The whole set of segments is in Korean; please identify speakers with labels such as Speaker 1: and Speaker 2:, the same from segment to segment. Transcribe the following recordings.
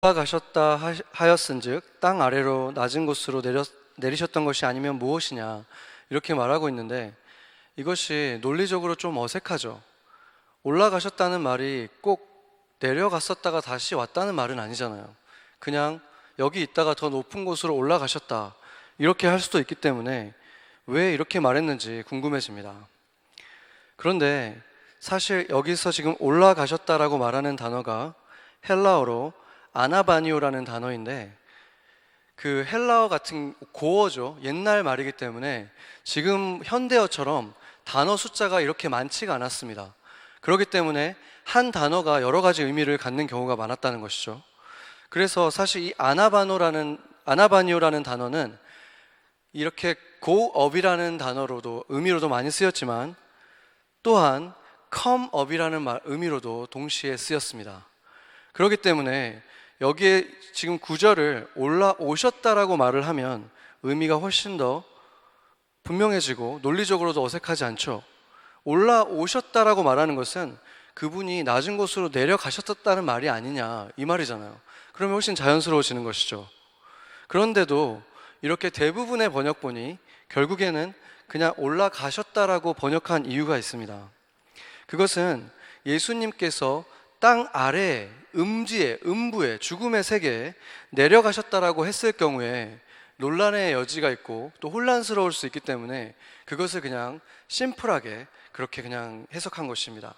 Speaker 1: 올라가셨다 하였은즉 땅 아래로 낮은 곳으로 내리셨던 것이 아니면 무엇이냐, 이렇게 말하고 있는데, 이것이 논리적으로 좀 어색하죠. 올라가셨다는 말이 꼭 내려갔었다가 다시 왔다는 말은 아니잖아요. 그냥 여기 있다가 더 높은 곳으로 올라가셨다, 이렇게 할 수도 있기 때문에 왜 이렇게 말했는지 궁금해집니다. 그런데 사실 여기서 지금 올라가셨다라고 말하는 단어가 헬라어로 아나바니오라는 단어인데, 그 헬라어 같은 고어죠. 옛날 말이기 때문에 지금 현대어처럼 단어 숫자가 이렇게 많지가 않았습니다. 그렇기 때문에 한 단어가 여러 가지 의미를 갖는 경우가 많았다는 것이죠. 그래서 사실 이 아나바니오라는 단어는 이렇게 go up이라는 단어로도 의미로도 많이 쓰였지만, 또한 come up이라는 의미로도 동시에 쓰였습니다. 그렇기 때문에 여기에 지금 구절을 올라오셨다라고 말을 하면 의미가 훨씬 더 분명해지고 논리적으로도 어색하지 않죠. 올라오셨다라고 말하는 것은 그분이 낮은 곳으로 내려가셨다는 말이 아니냐, 이 말이잖아요. 그러면 훨씬 자연스러워지는 것이죠. 그런데도 이렇게 대부분의 번역본이 결국에는 그냥 올라가셨다라고 번역한 이유가 있습니다. 그것은 예수님께서 땅 아래 음지에, 음부에, 죽음의 세계에 내려가셨다라고 했을 경우에 논란의 여지가 있고 또 혼란스러울 수 있기 때문에 그것을 그냥 심플하게 그렇게 그냥 해석한 것입니다.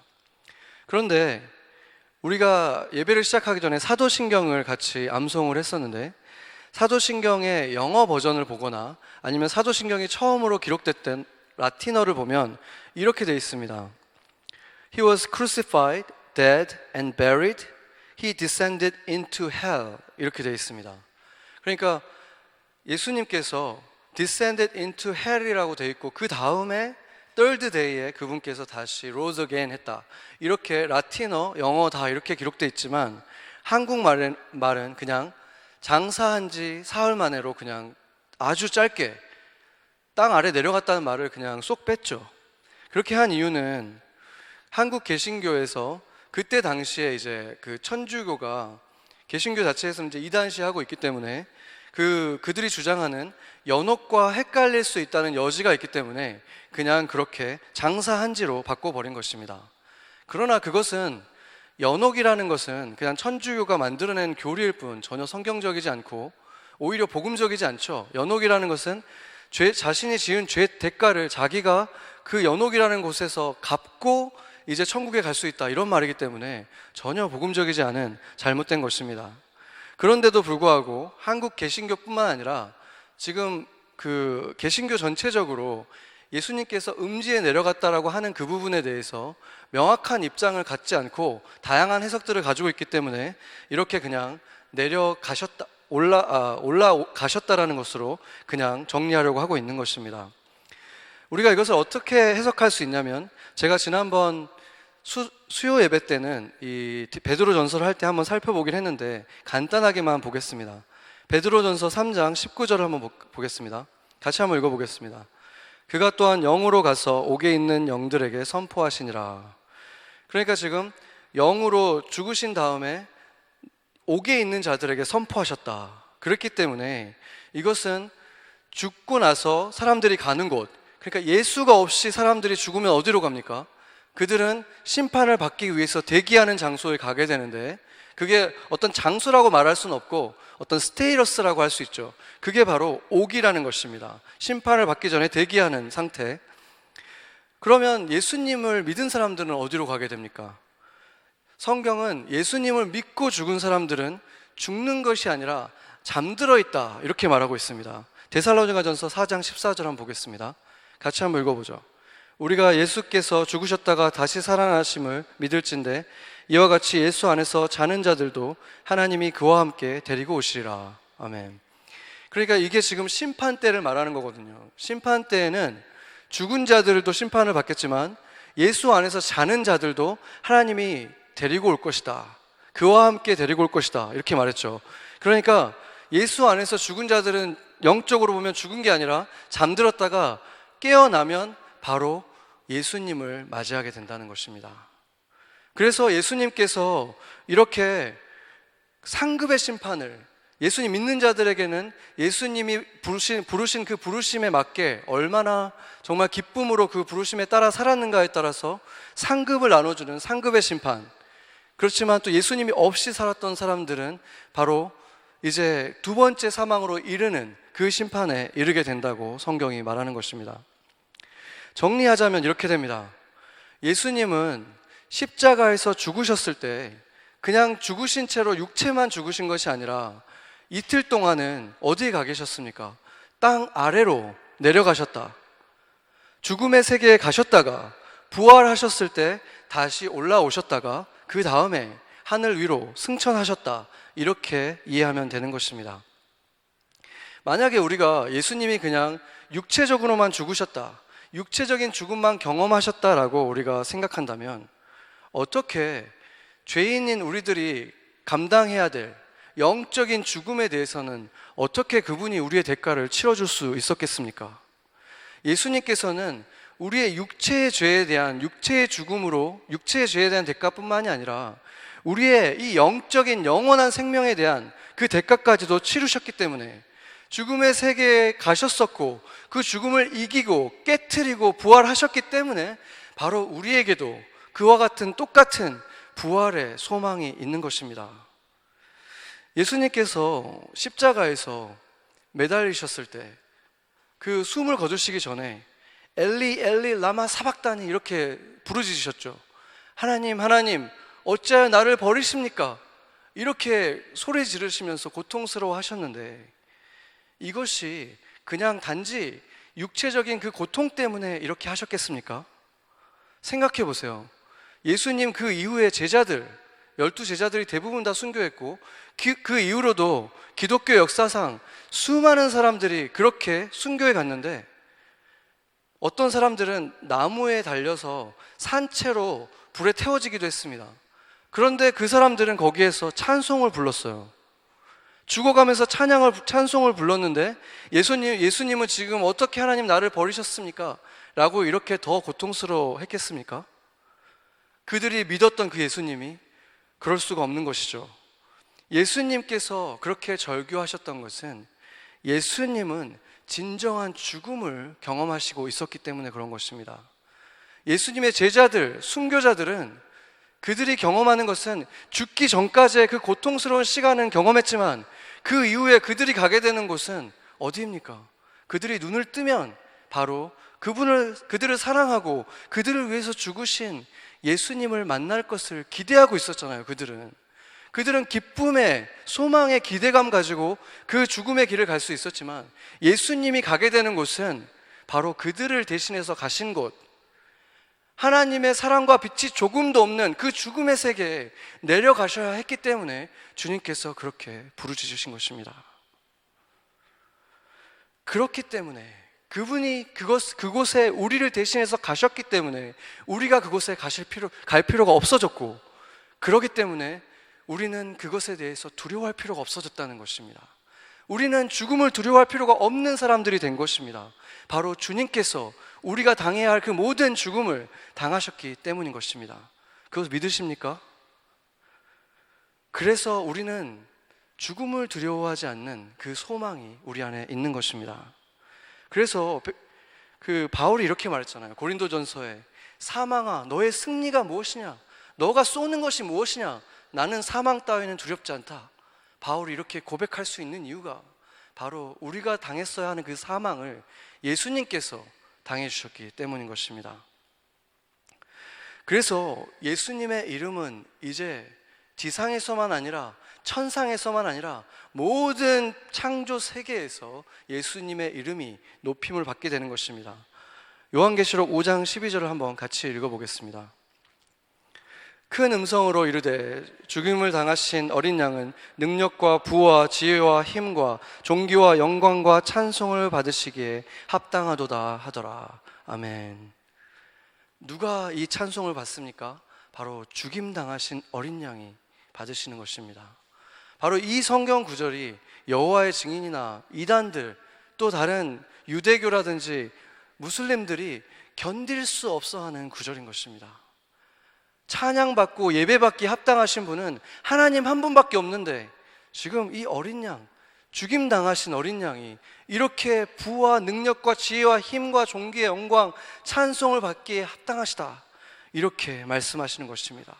Speaker 1: 그런데 우리가 예배를 시작하기 전에 사도신경을 같이 암송을 했었는데, 사도신경의 영어 버전을 보거나 아니면 사도신경이 처음으로 기록됐던 라틴어를 보면 이렇게 되어 있습니다. He was crucified, dead and buried. He descended into hell. 이렇게 되어 있습니다. 그러니까 예수님께서 descended into hell이라고 되어 있고, 그 다음에 third day에 그분께서 다시 rose again 했다, 이렇게 라틴어, 영어 다 이렇게 기록되어 있지만, 한국말은 그냥 장사한 지 사흘 만에로 그냥 아주 짧게 땅 아래 내려갔다는 말을 그냥 쏙 뺐죠. 그렇게 한 이유는 한국 개신교에서 그때 당시에 이제 그 천주교가 개신교 자체에서 이제 이단시하고 있기 때문에 그들이 주장하는 연옥과 헷갈릴 수 있다는 여지가 있기 때문에 그냥 그렇게 장사한지로 바꿔버린 것입니다. 그러나 그것은, 연옥이라는 것은 그냥 천주교가 만들어낸 교리일 뿐 전혀 성경적이지 않고 오히려 복음적이지 않죠. 연옥이라는 것은 자신이 지은 죄 대가를 자기가 그 연옥이라는 곳에서 갚고 이제 천국에 갈 수 있다, 이런 말이기 때문에 전혀 복음적이지 않은 잘못된 것입니다. 그런데도 불구하고 한국 개신교뿐만 아니라 지금 그 개신교 전체적으로 예수님께서 음지에 내려갔다라고 하는 그 부분에 대해서 명확한 입장을 갖지 않고 다양한 해석들을 가지고 있기 때문에 이렇게 그냥 올라가셨다라는 것으로 그냥 정리하려고 하고 있는 것입니다. 우리가 이것을 어떻게 해석할 수 있냐면, 제가 지난번 수요 예배 때는 이 베드로 전서를 할 때 한번 살펴보긴 했는데 간단하게만 보겠습니다. 베드로 전서 3장 19절을 한번 보겠습니다. 같이 한번 읽어보겠습니다. 그가 또한 영으로 가서 옥에 있는 영들에게 선포하시니라. 그러니까 지금 영으로 죽으신 다음에 옥에 있는 자들에게 선포하셨다. 그렇기 때문에 이것은 죽고 나서 사람들이 가는 곳, 그러니까 예수가 없이 사람들이 죽으면 어디로 갑니까? 그들은 심판을 받기 위해서 대기하는 장소에 가게 되는데, 그게 어떤 장소라고 말할 수는 없고 어떤 스테이러스라고 할 수 있죠. 그게 바로 옥이라는 것입니다. 심판을 받기 전에 대기하는 상태. 그러면 예수님을 믿은 사람들은 어디로 가게 됩니까? 성경은 예수님을 믿고 죽은 사람들은 죽는 것이 아니라 잠들어 있다, 이렇게 말하고 있습니다. 데살로니가전서 4장 14절 한번 보겠습니다. 같이 한번 읽어보죠. 우리가 예수께서 죽으셨다가 다시 살아나심을 믿을진데 이와 같이 예수 안에서 자는 자들도 하나님이 그와 함께 데리고 오시리라. 아멘. 그러니까 이게 지금 심판 때를 말하는 거거든요. 심판 때에는 죽은 자들도 심판을 받겠지만 예수 안에서 자는 자들도 하나님이 데리고 올 것이다, 그와 함께 데리고 올 것이다, 이렇게 말했죠. 그러니까 예수 안에서 죽은 자들은 영적으로 보면 죽은 게 아니라 잠들었다가 깨어나면 바로 예수님을 맞이하게 된다는 것입니다. 그래서 예수님께서 이렇게 상급의 심판을, 예수님 믿는 자들에게는 예수님이 부르신 그 부르심에 맞게 얼마나 정말 기쁨으로 그 부르심에 따라 살았는가에 따라서 상급을 나눠주는 상급의 심판. 그렇지만 또 예수님이 없이 살았던 사람들은 바로 이제 두 번째 사망으로 이르는 그 심판에 이르게 된다고 성경이 말하는 것입니다. 정리하자면 이렇게 됩니다. 예수님은 십자가에서 죽으셨을 때 그냥 죽으신 채로 육체만 죽으신 것이 아니라 이틀 동안은 어디에 가 계셨습니까? 땅 아래로 내려가셨다. 죽음의 세계에 가셨다가 부활하셨을 때 다시 올라오셨다가 그 다음에 하늘 위로 승천하셨다. 이렇게 이해하면 되는 것입니다. 만약에 우리가 예수님이 그냥 육체적으로만 죽으셨다, 육체적인 죽음만 경험하셨다라고 우리가 생각한다면 어떻게 죄인인 우리들이 감당해야 될 영적인 죽음에 대해서는 어떻게 그분이 우리의 대가를 치러줄 수 있었겠습니까? 예수님께서는 우리의 육체의 죄에 대한 육체의 죽음으로 육체의 죄에 대한 대가뿐만이 아니라 우리의 이 영적인 영원한 생명에 대한 그 대가까지도 치르셨기 때문에 죽음의 세계에 가셨었고 그 죽음을 이기고 깨트리고 부활하셨기 때문에 바로 우리에게도 그와 같은 똑같은 부활의 소망이 있는 것입니다. 예수님께서 십자가에서 매달리셨을 때 그 숨을 거두시기 전에 엘리 엘리 라마 사박다니 이렇게 부르짖으셨죠. 하나님 하나님 어찌하여 나를 버리십니까? 이렇게 소리 지르시면서 고통스러워 하셨는데 이것이 그냥 단지 육체적인 그 고통 때문에 이렇게 하셨겠습니까? 생각해 보세요. 예수님 그 이후에 제자들 12제자들이 대부분 다 순교했고 그 이후로도 기독교 역사상 수많은 사람들이 그렇게 순교해 갔는데 어떤 사람들은 나무에 달려서 산채로 불에 태워지기도 했습니다. 그런데 그 사람들은 거기에서 찬송을 불렀어요. 죽어가면서 찬송을 불렀는데 예수님은 지금 어떻게 하나님 나를 버리셨습니까? 라고 이렇게 더 고통스러워 했겠습니까? 그들이 믿었던 그 예수님이 그럴 수가 없는 것이죠. 예수님께서 그렇게 절규하셨던 것은 예수님은 진정한 죽음을 경험하시고 있었기 때문에 그런 것입니다. 예수님의 제자들, 순교자들은 그들이 경험하는 것은 죽기 전까지의 그 고통스러운 시간은 경험했지만 그 이후에 그들이 가게 되는 곳은 어디입니까? 그들이 눈을 뜨면 바로 그들을 사랑하고 그들을 위해서 죽으신 예수님을 만날 것을 기대하고 있었잖아요. 그들은 기쁨의 소망의 기대감 가지고 그 죽음의 길을 갈 수 있었지만 예수님이 가게 되는 곳은 바로 그들을 대신해서 가신 곳, 하나님의 사랑과 빛이 조금도 없는 그 죽음의 세계에 내려가셔야 했기 때문에 주님께서 그렇게 부르짖으신 것입니다. 그렇기 때문에 그분이 그곳에 우리를 대신해서 가셨기 때문에 우리가 그곳에 갈 필요가 없어졌고, 그렇기 때문에 우리는 그것에 대해서 두려워할 필요가 없어졌다는 것입니다. 우리는 죽음을 두려워할 필요가 없는 사람들이 된 것입니다. 바로 주님께서 우리가 당해야 할 그 모든 죽음을 당하셨기 때문인 것입니다. 그것을 믿으십니까? 그래서 우리는 죽음을 두려워하지 않는 그 소망이 우리 안에 있는 것입니다. 그래서 그 바울이 이렇게 말했잖아요. 고린도전서에 사망아 너의 승리가 무엇이냐? 너가 쏘는 것이 무엇이냐? 나는 사망 따위는 두렵지 않다. 바울이 이렇게 고백할 수 있는 이유가 바로 우리가 당했어야 하는 그 사망을 예수님께서 당해주셨기 때문인 것입니다. 그래서 예수님의 이름은 이제 지상에서만 아니라 천상에서만 아니라 모든 창조 세계에서 예수님의 이름이 높임을 받게 되는 것입니다. 요한계시록 5장 12절을 한번 같이 읽어보겠습니다. 큰 음성으로 이르되 죽임을 당하신 어린 양은 능력과 부와 지혜와 힘과 존귀와 영광과 찬송을 받으시기에 합당하도다 하더라. 아멘. 누가 이 찬송을 받습니까? 바로 죽임 당하신 어린 양이 받으시는 것입니다. 바로 이 성경 구절이 여호와의 증인이나 이단들 또 다른 유대교라든지 무슬림들이 견딜 수 없어 하는 구절인 것입니다. 찬양받고 예배받기 합당하신 분은 하나님 한 분밖에 없는데 지금 이 어린 양, 죽임당하신 어린 양이 이렇게 부와 능력과 지혜와 힘과 존귀의 영광, 찬송을 받기에 합당하시다, 이렇게 말씀하시는 것입니다.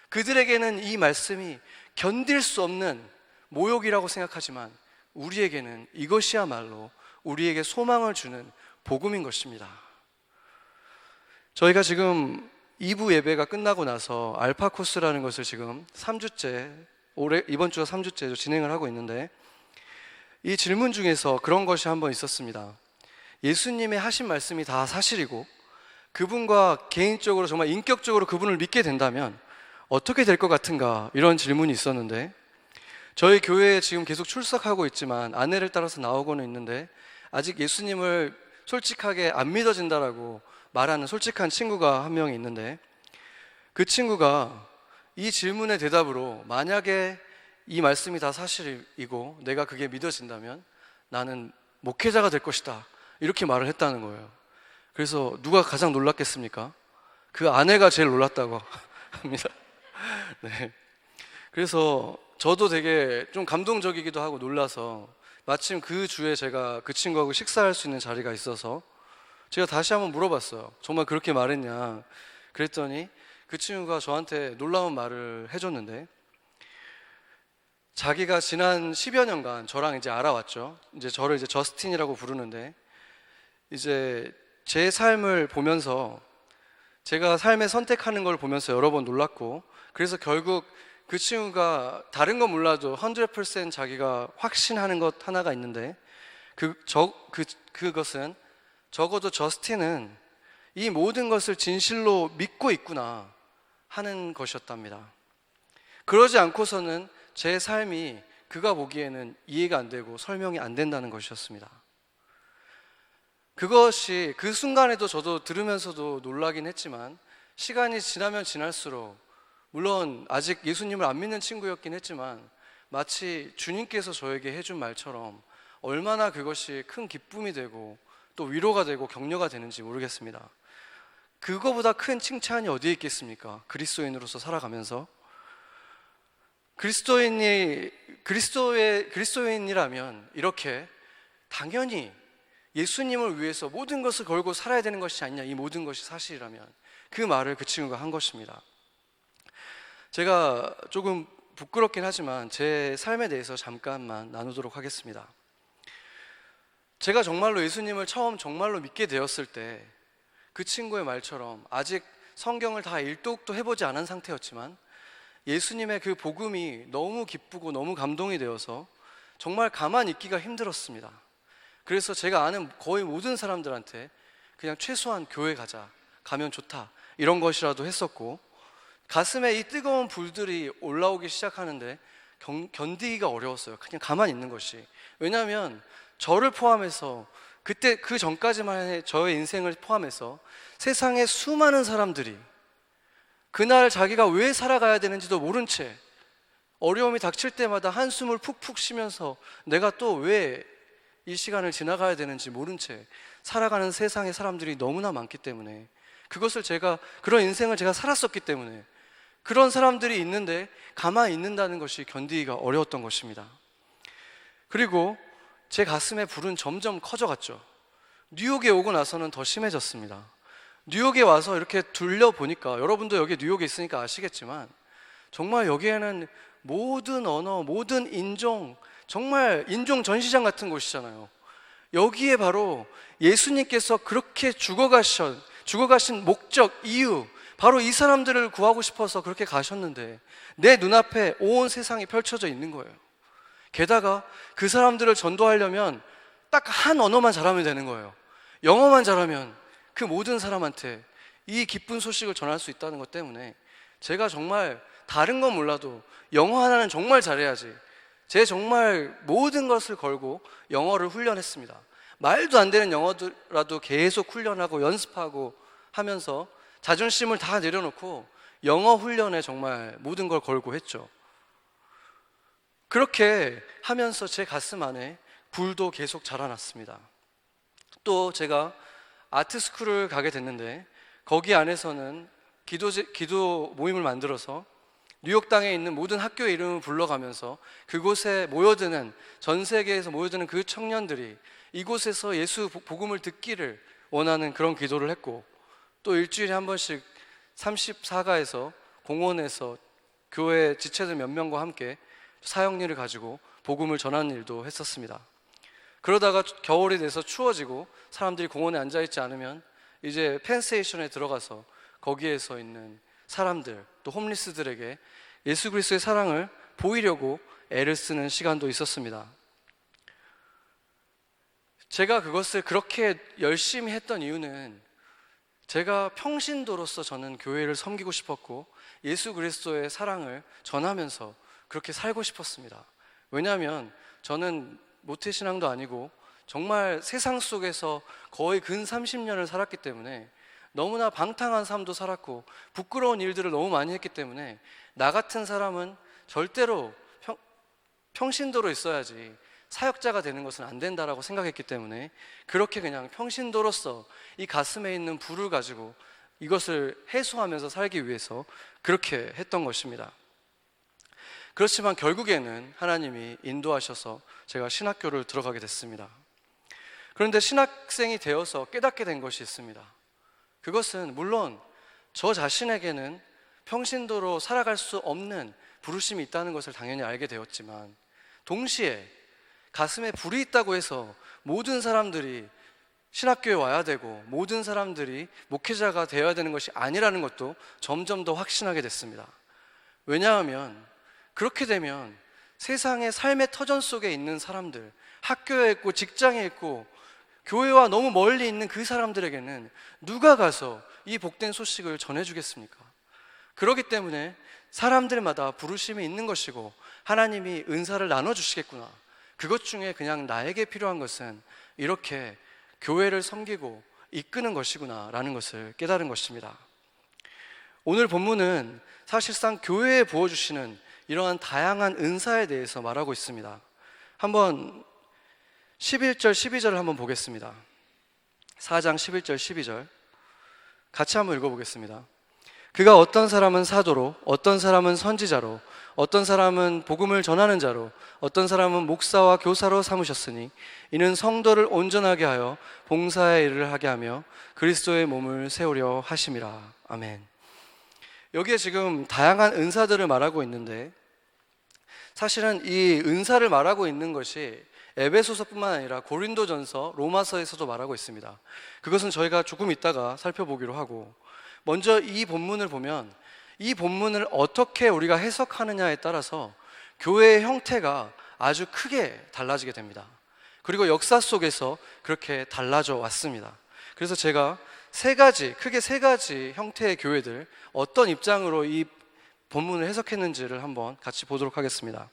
Speaker 1: 그들에게는 이 말씀이 견딜 수 없는 모욕이라고 생각하지만 우리에게는 이것이야말로 우리에게 소망을 주는 복음인 것입니다. 저희가 지금 2부 예배가 끝나고 나서 알파 코스라는 것을 지금 3주째, 이번 주가 3주째 진행을 하고 있는데, 이 질문 중에서 그런 것이 한번 있었습니다. 예수님의 하신 말씀이 다 사실이고 그분과 개인적으로 정말 인격적으로 그분을 믿게 된다면 어떻게 될 것 같은가, 이런 질문이 있었는데, 저희 교회에 지금 계속 출석하고 있지만 아내를 따라서 나오고는 있는데 아직 예수님을 솔직하게 안 믿어진다라고 말하는 솔직한 친구가 한 명이 있는데, 그 친구가 이 질문의 대답으로 만약에 이 말씀이 다 사실이고 내가 그게 믿어진다면 나는 목회자가 될 것이다, 이렇게 말을 했다는 거예요. 그래서 누가 가장 놀랐겠습니까? 그 아내가 제일 놀랐다고 합니다. 네. 그래서 저도 되게 좀 감동적이기도 하고 놀라서 마침 그 주에 제가 그 친구하고 식사할 수 있는 자리가 있어서 제가 다시 한번 물어봤어요. 정말 그렇게 말했냐? 그랬더니 그 친구가 저한테 놀라운 말을 해줬는데, 자기가 지난 10여 년간 저랑 이제 알아왔죠. 이제 저를 이제 저스틴이라고 부르는데, 이제 제 삶을 보면서, 제가 삶에 선택하는 걸 보면서 여러 번 놀랐고, 그래서 결국 그 친구가 다른 건 몰라도 100% 자기가 확신하는 것 하나가 있는데, 그것은 적어도 저스틴은 이 모든 것을 진실로 믿고 있구나 하는 것이었답니다. 그러지 않고서는 제 삶이 그가 보기에는 이해가 안 되고 설명이 안 된다는 것이었습니다. 그것이 그 순간에도 저도 들으면서도 놀라긴 했지만, 시간이 지나면 지날수록, 물론 아직 예수님을 안 믿는 친구였긴 했지만 마치 주님께서 저에게 해준 말처럼 얼마나 그것이 큰 기쁨이 되고 또 위로가 되고 격려가 되는지 모르겠습니다. 그거보다 큰 칭찬이 어디에 있겠습니까? 그리스도인으로서 살아가면서 그리스도인이라면 이렇게 당연히 예수님을 위해서 모든 것을 걸고 살아야 되는 것이 아니냐, 이 모든 것이 사실이라면, 그 말을 그 친구가 한 것입니다. 제가 조금 부끄럽긴 하지만 제 삶에 대해서 잠깐만 나누도록 하겠습니다. 제가 정말로 예수님을 처음 정말로 믿게 되었을 때 그 친구의 말처럼 아직 성경을 다 일독도 해보지 않은 상태였지만 예수님의 그 복음이 너무 기쁘고 너무 감동이 되어서 정말 가만히 있기가 힘들었습니다. 그래서 제가 아는 거의 모든 사람들한테 그냥 최소한 교회 가면 좋다, 이런 것이라도 했었고, 가슴에 이 뜨거운 불들이 올라오기 시작하는데 견디기가 어려웠어요. 그냥 가만히 있는 것이. 왜냐하면 저를 포함해서 그때 그 전까지만의 저의 인생을 포함해서 세상의 수많은 사람들이 그날 자기가 왜 살아가야 되는지도 모른 채 어려움이 닥칠 때마다 한숨을 푹푹 쉬면서 내가 또 왜 이 시간을 지나가야 되는지 모른 채 살아가는 세상의 사람들이 너무나 많기 때문에, 그런 인생을 제가 살았었기 때문에 그런 사람들이 있는데 가만히 있는다는 것이 견디기가 어려웠던 것입니다. 그리고 제 가슴의 불은 점점 커져갔죠. 뉴욕에 오고 나서는 더 심해졌습니다. 뉴욕에 와서 이렇게 둘러보니까, 여러분도 여기 뉴욕에 있으니까 아시겠지만 정말 여기에는 모든 언어, 모든 인종, 정말 인종 전시장 같은 곳이잖아요. 여기에 바로 예수님께서 그렇게 죽어가신 목적, 이유, 바로 이 사람들을 구하고 싶어서 그렇게 가셨는데 내 눈앞에 온 세상이 펼쳐져 있는 거예요. 게다가 그 사람들을 전도하려면 딱 한 언어만 잘하면 되는 거예요. 영어만 잘하면 그 모든 사람한테 이 기쁜 소식을 전할 수 있다는 것 때문에 제가 정말 다른 건 몰라도 영어 하나는 정말 잘해야지, 제 정말 모든 것을 걸고 영어를 훈련했습니다. 말도 안 되는 영어라도 계속 훈련하고 연습하고 하면서 자존심을 다 내려놓고 영어 훈련에 정말 모든 걸 걸고 했죠. 그렇게 하면서 제 가슴 안에 불도 계속 자라났습니다. 또 제가 아트스쿨을 가게 됐는데 거기 안에서는 기도 모임을 만들어서 뉴욕 땅에 있는 모든 학교의 이름을 불러가면서 그곳에 모여드는, 전 세계에서 모여드는 그 청년들이 이곳에서 예수 복음을 듣기를 원하는 그런 기도를 했고, 또 일주일에 한 번씩 34가에서 공원에서 교회 지체들 몇 명과 함께 사역리를 가지고 복음을 전하는 일도 했었습니다. 그러다가 겨울이 돼서 추워지고 사람들이 공원에 앉아있지 않으면 이제 펜스테이션에 들어가서 거기에서 있는 사람들, 또 홈리스들에게 예수 그리스도의 사랑을 보이려고 애를 쓰는 시간도 있었습니다. 제가 그것을 그렇게 열심히 했던 이유는 제가 평신도로서 저는 교회를 섬기고 싶었고 예수 그리스도의 사랑을 전하면서 그렇게 살고 싶었습니다. 왜냐하면 저는 모태신앙도 아니고 정말 세상 속에서 거의 근 30년을 살았기 때문에 너무나 방탕한 삶도 살았고 부끄러운 일들을 너무 많이 했기 때문에 나 같은 사람은 절대로 평신도로 있어야지 사역자가 되는 것은 안 된다라고 생각했기 때문에 그렇게 그냥 평신도로서 이 가슴에 있는 불을 가지고 이것을 해소하면서 살기 위해서 그렇게 했던 것입니다. 그렇지만 결국에는 하나님이 인도하셔서 제가 신학교를 들어가게 됐습니다. 그런데 신학생이 되어서 깨닫게 된 것이 있습니다. 그것은 물론 저 자신에게는 평신도로 살아갈 수 없는 부르심이 있다는 것을 당연히 알게 되었지만 동시에 가슴에 불이 있다고 해서 모든 사람들이 신학교에 와야 되고 모든 사람들이 목회자가 되어야 되는 것이 아니라는 것도 점점 더 확신하게 됐습니다. 왜냐하면 그렇게 되면 세상의 삶의 터전 속에 있는 사람들, 학교에 있고 직장에 있고 교회와 너무 멀리 있는 그 사람들에게는 누가 가서 이 복된 소식을 전해주겠습니까? 그렇기 때문에 사람들마다 부르심이 있는 것이고 하나님이 은사를 나눠주시겠구나, 그것 중에 그냥 나에게 필요한 것은 이렇게 교회를 섬기고 이끄는 것이구나 라는 것을 깨달은 것입니다. 오늘 본문은 사실상 교회에 부어주시는 이러한 다양한 은사에 대해서 말하고 있습니다. 한번 11절 12절을 한번 보겠습니다. 4장 11절 12절 같이 한번 읽어보겠습니다. 그가 어떤 사람은 사도로, 어떤 사람은 선지자로, 어떤 사람은 복음을 전하는 자로, 어떤 사람은 목사와 교사로 삼으셨으니 이는 성도를 온전하게 하여 봉사의 일을 하게 하며 그리스도의 몸을 세우려 하심이라. 아멘. 여기에 지금 다양한 은사들을 말하고 있는데 사실은 이 은사를 말하고 있는 것이 에베소서뿐만 아니라 고린도전서, 로마서에서도 말하고 있습니다. 그것은 저희가 조금 이따가 살펴보기로 하고, 먼저 이 본문을 보면 이 본문을 어떻게 우리가 해석하느냐에 따라서 교회의 형태가 아주 크게 달라지게 됩니다. 그리고 역사 속에서 그렇게 달라져 왔습니다. 그래서 제가 크게 세 가지 형태의 교회들, 어떤 입장으로 이 본문을 해석했는지를 한번 같이 보도록 하겠습니다.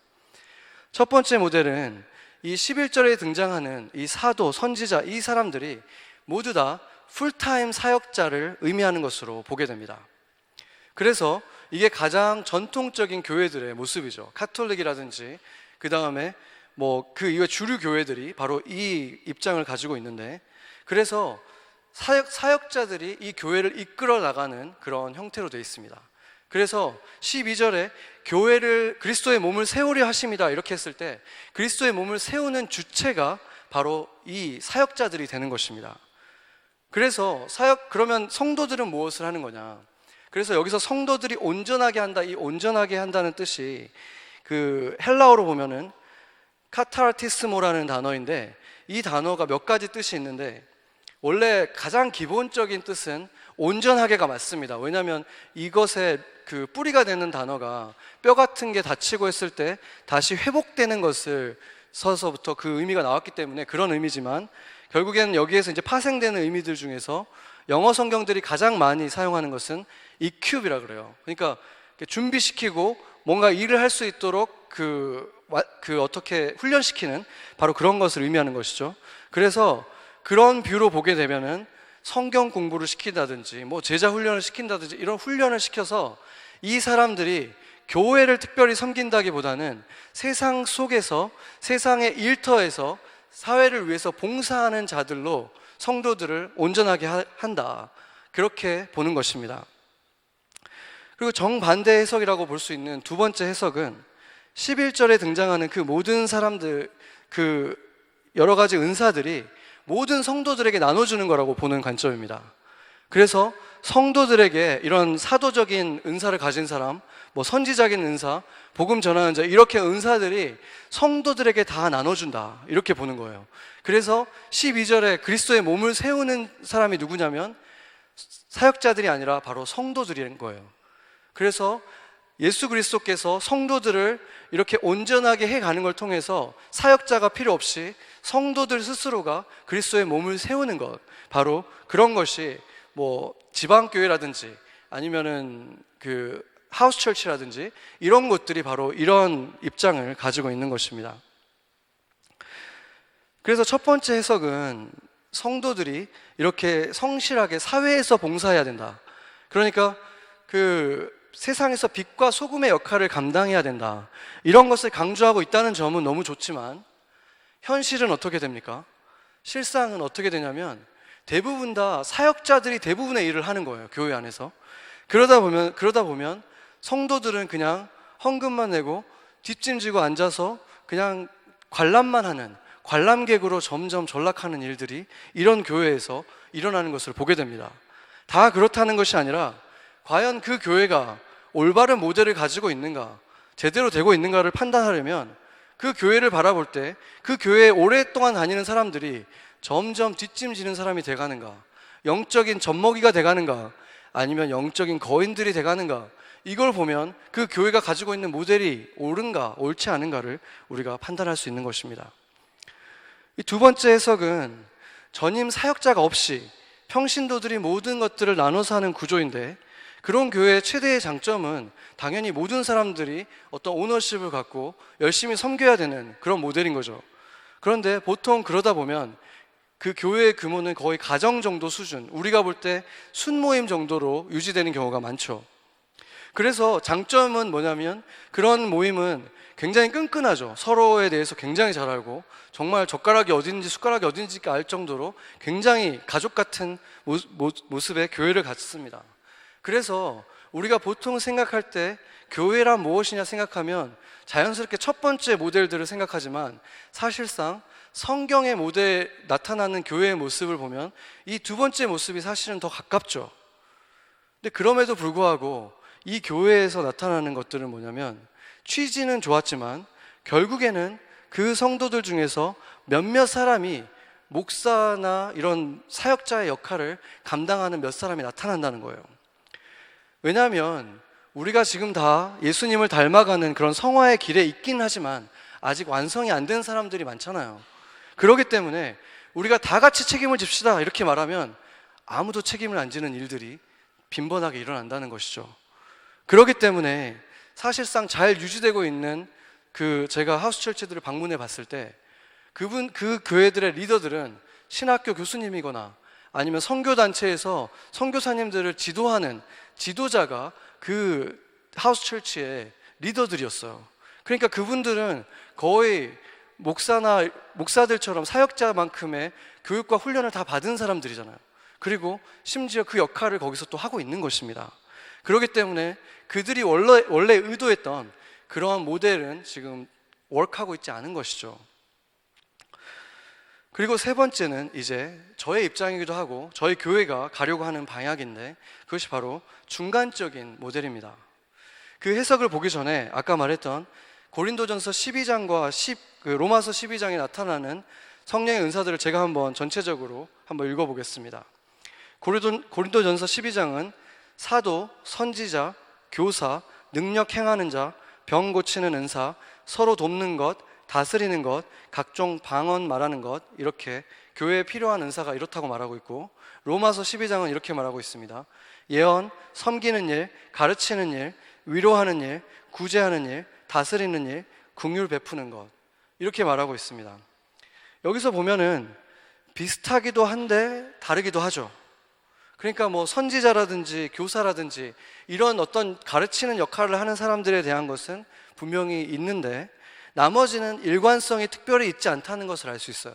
Speaker 1: 첫 번째 모델은 이 11절에 등장하는 이 사도, 선지자, 이 사람들이 모두 다 풀타임 사역자를 의미하는 것으로 보게 됩니다. 그래서 이게 가장 전통적인 교회들의 모습이죠. 카톨릭이라든지 그 다음에 그 이외 주류 교회들이 바로 이 입장을 가지고 있는데, 그래서 사역자들이 이 교회를 이끌어 나가는 그런 형태로 되어 있습니다. 그래서 12절에 교회를 그리스도의 몸을 세우려 하심이다 이렇게 했을 때 그리스도의 몸을 세우는 주체가 바로 이 사역자들이 되는 것입니다. 그래서 그러면 성도들은 무엇을 하는 거냐? 그래서 여기서 성도들이 온전하게 한다, 이 온전하게 한다는 뜻이 그 헬라어로 보면은 카타르티스모라는 단어인데 이 단어가 몇 가지 뜻이 있는데 원래 가장 기본적인 뜻은 온전하게가 맞습니다. 왜냐하면 이것의 그 뿌리가 되는 단어가 뼈 같은 게 다치고 했을 때 다시 회복되는 것을 서서부터 그 의미가 나왔기 때문에 그런 의미지만 결국에는 여기에서 이제 파생되는 의미들 중에서 영어 성경들이 가장 많이 사용하는 것은 equip이라 그래요. 그러니까 준비시키고 뭔가 일을 할 수 있도록 어떻게 훈련시키는 바로 그런 것을 의미하는 것이죠. 그래서 그런 뷰로 보게 되면은 성경 공부를 시킨다든지 제자 훈련을 시킨다든지 이런 훈련을 시켜서 이 사람들이 교회를 특별히 섬긴다기보다는 세상 속에서 세상의 일터에서 사회를 위해서 봉사하는 자들로 성도들을 온전하게 한다, 그렇게 보는 것입니다. 그리고 정반대 해석이라고 볼 수 있는 두 번째 해석은 11절에 등장하는 그 모든 사람들, 그 여러 가지 은사들이 모든 성도들에게 나눠주는 거라고 보는 관점입니다. 그래서 성도들에게 이런 사도적인 은사를 가진 사람, 뭐 선지자적인 은사, 복음 전하는 자, 이렇게 은사들이 성도들에게 다 나눠준다, 이렇게 보는 거예요. 그래서 12절에 그리스도의 몸을 세우는 사람이 누구냐면 사역자들이 아니라 바로 성도들인 거예요. 그래서 예수 그리스도께서 성도들을 이렇게 온전하게 해가는 걸 통해서 사역자가 필요 없이 성도들 스스로가 그리스도의 몸을 세우는 것, 바로 그런 것이 뭐 지방교회라든지 아니면은 그 하우스 철치라든지 이런 곳들이 바로 이런 입장을 가지고 있는 것입니다. 그래서 첫 번째 해석은 성도들이 이렇게 성실하게 사회에서 봉사해야 된다. 그러니까 그 세상에서 빛과 소금의 역할을 감당해야 된다, 이런 것을 강조하고 있다는 점은 너무 좋지만 현실은 어떻게 됩니까? 실상은 어떻게 되냐면 대부분 다 사역자들이 대부분의 일을 하는 거예요, 교회 안에서. 그러다 보면 성도들은 그냥 헌금만 내고 뒷짐지고 앉아서 그냥 관람만 하는 관람객으로 점점 전락하는 일들이 이런 교회에서 일어나는 것을 보게 됩니다. 다 그렇다는 것이 아니라 과연 그 교회가 올바른 모델을 가지고 있는가, 제대로 되고 있는가를 판단하려면 그 교회를 바라볼 때 그 교회에 오랫동안 다니는 사람들이 점점 뒷짐지는 사람이 돼가는가, 영적인 젖먹이가 돼가는가, 아니면 영적인 거인들이 돼가는가, 이걸 보면 그 교회가 가지고 있는 모델이 옳은가 옳지 않은가를 우리가 판단할 수 있는 것입니다. 이 두 번째 해석은 전임 사역자가 없이 평신도들이 모든 것들을 나눠서 하는 구조인데, 그런 교회의 최대의 장점은 당연히 모든 사람들이 어떤 오너십을 갖고 열심히 섬겨야 되는 그런 모델인 거죠. 그런데 보통 그러다 보면 그 교회의 규모는 거의 가정 정도 수준, 우리가 볼 때 순모임 정도로 유지되는 경우가 많죠. 그래서 장점은 뭐냐면 그런 모임은 굉장히 끈끈하죠. 서로에 대해서 굉장히 잘 알고 정말 젓가락이 어딘지 숟가락이 어딘지 알 정도로 굉장히 가족 같은 모습의 교회를 갖습니다. 그래서 우리가 보통 생각할 때 교회란 무엇이냐 생각하면 자연스럽게 첫 번째 모델들을 생각하지만, 사실상 성경의 모델에 나타나는 교회의 모습을 보면 이 두 번째 모습이 사실은 더 가깝죠. 근데 그럼에도 불구하고 이 교회에서 나타나는 것들은 뭐냐면, 취지는 좋았지만 결국에는 그 성도들 중에서 몇몇 사람이 목사나 이런 사역자의 역할을 감당하는 몇 사람이 나타난다는 거예요. 왜냐하면 우리가 지금 다 예수님을 닮아가는 그런 성화의 길에 있긴 하지만 아직 완성이 안 된 사람들이 많잖아요. 그렇기 때문에 우리가 다 같이 책임을 집시다 이렇게 말하면 아무도 책임을 안 지는 일들이 빈번하게 일어난다는 것이죠. 그렇기 때문에 사실상 잘 유지되고 있는 제가 하우스 철치들을 방문해 봤을 때 그 교회들의 리더들은 신학교 교수님이거나 아니면 선교단체에서 선교사님들을 지도하는 지도자가 그 하우스 철치의 리더들이었어요. 그러니까 그분들은 거의 목사들처럼 사역자만큼의 교육과 훈련을 다 받은 사람들이잖아요. 그리고 심지어 그 역할을 거기서 또 하고 있는 것입니다. 그렇기 때문에 그들이 원래 의도했던 그러한 모델은 지금 워크하고 있지 않은 것이죠. 그리고 세 번째는 이제 저의 입장이기도 하고 저희 교회가 가려고 하는 방향인데, 그것이 바로 중간적인 모델입니다. 그 해석을 보기 전에 아까 말했던 고린도전서 12장과 로마서 12장에 나타나는 성령의 은사들을 제가 한번 전체적으로 한번 읽어보겠습니다. 고린도전서 12장은 사도, 선지자, 교사, 능력 행하는 자, 병 고치는 은사, 서로 돕는 것, 다스리는 것, 각종 방언 말하는 것, 이렇게 교회에 필요한 은사가 이렇다고 말하고 있고, 로마서 12장은 이렇게 말하고 있습니다. 예언, 섬기는 일, 가르치는 일, 위로하는 일, 구제하는 일, 다스리는 일, 긍휼 베푸는 것, 이렇게 말하고 있습니다. 여기서 보면은 비슷하기도 한데 다르기도 하죠. 그러니까 뭐 선지자라든지 교사라든지 이런 어떤 가르치는 역할을 하는 사람들에 대한 것은 분명히 있는데, 나머지는 일관성이 특별히 있지 않다는 것을 알 수 있어요.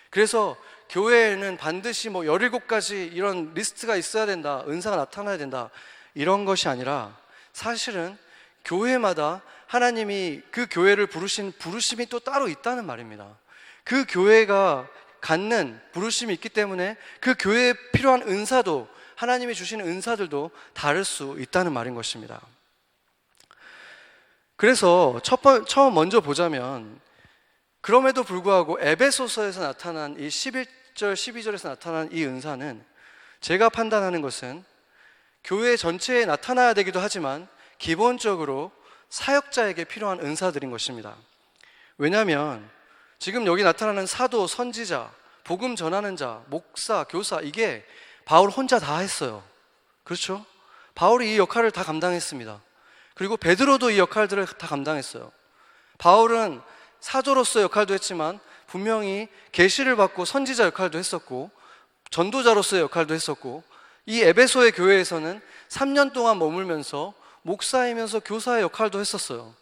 Speaker 1: 그래서 교회에는 반드시 뭐 17가지 이런 리스트가 있어야 된다, 은사가 나타나야 된다, 이런 것이 아니라 사실은 교회마다 하나님이 그 교회를 부르신 부르심이 또 따로 있다는 말입니다. 그 교회가 갖는 부르심이 있기 때문에 그 교회에 필요한 은사도, 하나님이 주시는 은사들도 다를 수 있다는 말인 것입니다. 그래서 처음 먼저 보자면, 그럼에도 불구하고 에베소서에서 나타난 이 11절, 12절에서 나타난 이 은사는 제가 판단하는 것은 교회 전체에 나타나야 되기도 하지만 기본적으로 사역자에게 필요한 은사들인 것입니다. 왜냐하면 지금 여기 나타나는 사도, 선지자, 복음 전하는 자, 목사, 교사, 이게 바울 혼자 다 했어요. 그렇죠? 바울이 이 역할을 다 감당했습니다. 그리고 베드로도 이 역할들을 다 감당했어요. 바울은 사도로서 역할도 했지만 분명히 계시를 받고 선지자 역할도 했었고 전도자로서의 역할도 했었고, 이 에베소의 교회에서는 3년 동안 머물면서 목사이면서 교사의 역할도 했었어요.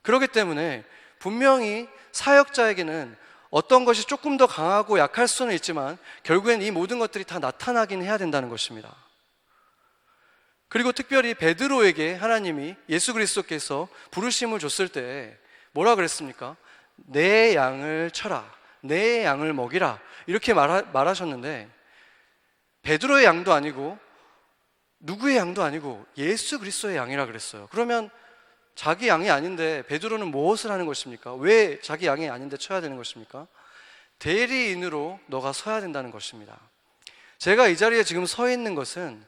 Speaker 1: 그렇기 때문에 분명히 사역자에게는 어떤 것이 조금 더 강하고 약할 수는 있지만 결국엔 이 모든 것들이 다 나타나긴 해야 된다는 것입니다. 그리고 특별히 베드로에게 하나님이, 예수 그리스도께서 부르심을 줬을 때 뭐라 그랬습니까? 내 양을 쳐라, 내 양을 먹이라, 이렇게 말하셨는데, 베드로의 양도 아니고 누구의 양도 아니고 예수 그리스도의 양이라 그랬어요. 그러면 자기 양이 아닌데 베드로는 무엇을 하는 것입니까? 왜 자기 양이 아닌데 쳐야 되는 것입니까? 대리인으로 너가 서야 된다는 것입니다. 제가 이 자리에 지금 서 있는 것은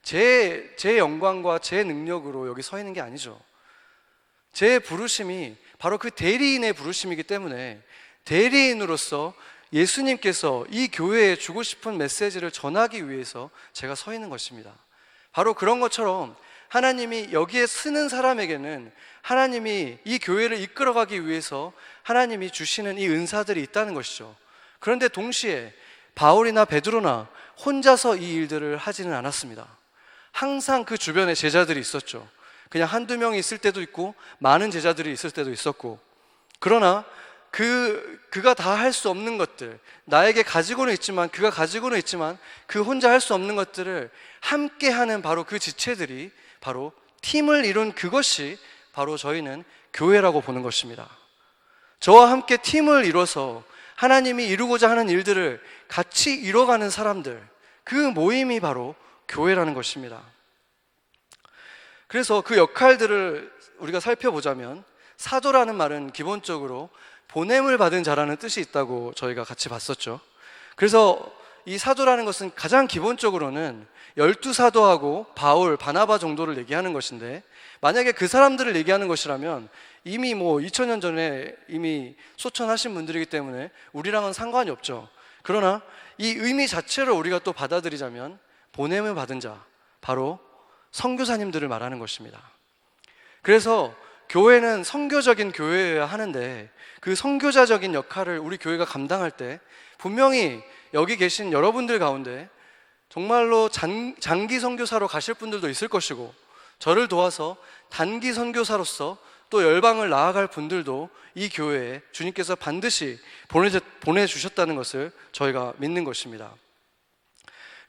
Speaker 1: 제 영광과 제 능력으로 여기 서 있는 게 아니죠. 제 부르심이 바로 그 대리인의 부르심이기 때문에 대리인으로서 예수님께서 이 교회에 주고 싶은 메시지를 전하기 위해서 제가 서 있는 것입니다. 바로 그런 것처럼 하나님이 여기에 쓰는 사람에게는 하나님이 이 교회를 이끌어가기 위해서 하나님이 주시는 이 은사들이 있다는 것이죠. 그런데 동시에 바울이나 베드로나 혼자서 이 일들을 하지는 않았습니다. 항상 그 주변에 제자들이 있었죠. 그냥 한두 명이 있을 때도 있고 많은 제자들이 있을 때도 있었고, 그러나 그가 다 할 수 없는 것들, 나에게 가지고는 있지만, 그가 가지고는 있지만 그 혼자 할 수 없는 것들을 함께 하는 바로 그 지체들이, 바로 팀을 이룬 그것이 바로 저희는 교회라고 보는 것입니다. 저와 함께 팀을 이뤄서 하나님이 이루고자 하는 일들을 같이 이뤄가는 사람들, 그 모임이 바로 교회라는 것입니다. 그래서 그 역할들을 우리가 살펴보자면, 사도라는 말은 기본적으로 보냄을 받은 자라는 뜻이 있다고 저희가 같이 봤었죠. 그래서 이 사도라는 것은 가장 기본적으로는 12사도하고 바울, 바나바 정도를 얘기하는 것인데, 만약에 그 사람들을 얘기하는 것이라면 이미 2000년 전에 이미 소천하신 분들이기 때문에 우리랑은 상관이 없죠. 그러나 이 의미 자체를 우리가 또 받아들이자면 보냄을 받은 자, 바로 선교사님들을 말하는 것입니다. 그래서 교회는 선교적인 교회여야 하는데, 그 선교자적인 역할을 우리 교회가 감당할 때 분명히 여기 계신 여러분들 가운데 정말로 장기 선교사로 가실 분들도 있을 것이고, 저를 도와서 단기 선교사로서 또 열방을 나아갈 분들도 이 교회에 주님께서 반드시 보내주셨다는 것을 저희가 믿는 것입니다.